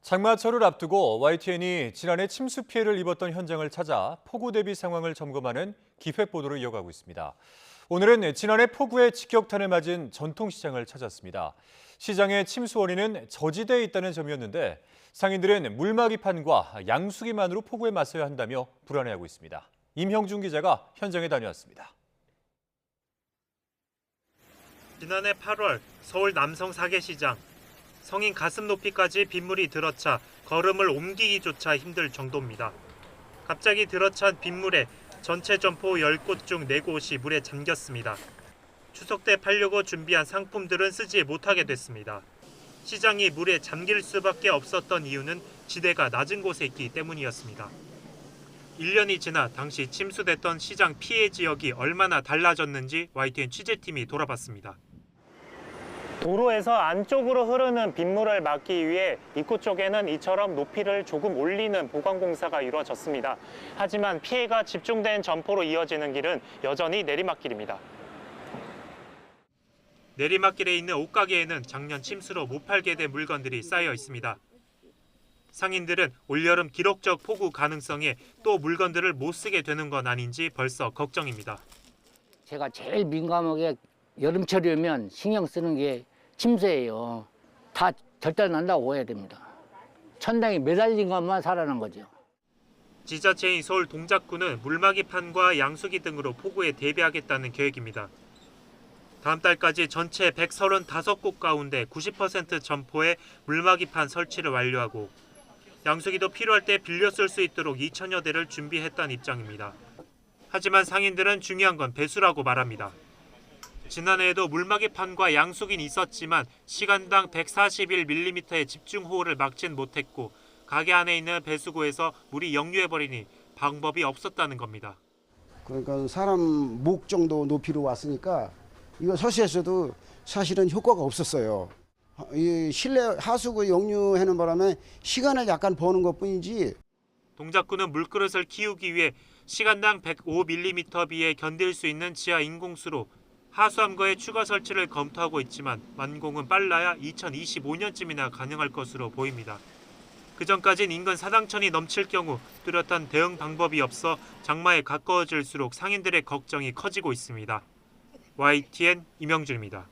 장마철을 앞두고 YTN이 지난해 침수 피해를 입었던 현장을 찾아 폭우 대비 상황을 점검하는 기획 보도를 이어가고 있습니다. 오늘은 지난해 폭우의 직격탄을 맞은 전통시장을 찾았습니다. 시장의 침수 원인은 저지대에 있다는 점이었는데 상인들은 물막이판과 양수기만으로 폭우에 맞서야 한다며 불안해하고 있습니다. 임형준 기자가 현장에 다녀왔습니다. 지난해 8월 서울 남성 사계시장. 성인 가슴 높이까지 빗물이 들어차 걸음을 옮기기조차 힘들 정도입니다. 갑자기 들어찬 빗물에 전체 점포 10곳 중 4곳이 물에 잠겼습니다. 추석 때 팔려고 준비한 상품들은 쓰지 못하게 됐습니다. 시장이 물에 잠길 수밖에 없었던 이유는 지대가 낮은 곳에 있기 때문이었습니다. 1년이 지나 당시 침수됐던 시장 피해 지역이 얼마나 달라졌는지 YTN 취재팀이 돌아봤습니다. 도로에서 안쪽으로 흐르는 빗물을 막기 위해 입구 쪽에는 이처럼 높이를 조금 올리는 보강 공사가 이루어졌습니다. 하지만 피해가 집중된 점포로 이어지는 길은 여전히 내리막길입니다. 내리막길에 있는 옷가게에는 작년 침수로 못 팔게 된 물건들이 쌓여 있습니다. 상인들은 올여름 기록적 폭우 가능성에 또 물건들을 못 쓰게 되는 건 아닌지 벌써 걱정입니다. 제가 제일 민감하게 여름철이 오면 신경 쓰는 게 침수예요. 다 절단난다고 보아야 됩니다. 천장이 매달린 것만 살아난 거죠. 지자체인 서울 동작구는 물막이판과 양수기 등으로 폭우에 대비하겠다는 계획입니다. 다음 달까지 전체 135곳 가운데 90% 점포에 물막이판 설치를 완료하고 양수기도 필요할 때 빌려 쓸 수 있도록 2천여 대를 준비했다는 입장입니다. 하지만 상인들은 중요한 건 배수라고 말합니다. 지난해에도 물막이판과 양수기는 있었지만 시간당 141mm의 집중호우를 막진 못했고 가게 안에 있는 배수구에서 물이 역류해버리니 방법이 없었다는 겁니다. 그러니까 사람 목 정도 높이로 왔으니까 이거 설치했어도 사실은 효과가 없었어요. 이 실내 하수구 역류하는 바람에 시간을 약간 버는 것뿐이지. 동작구는 물그릇을 키우기 위해 시간당 105mm 비에 견딜 수 있는 지하 인공수로 하수함과의 추가 설치를 검토하고 있지만 완공은 빨라야 2025년쯤이나 가능할 것으로 보입니다. 그전까진 인근 사당천이 넘칠 경우 뚜렷한 대응 방법이 없어 장마에 가까워질수록 상인들의 걱정이 커지고 있습니다. YTN 임영준입니다.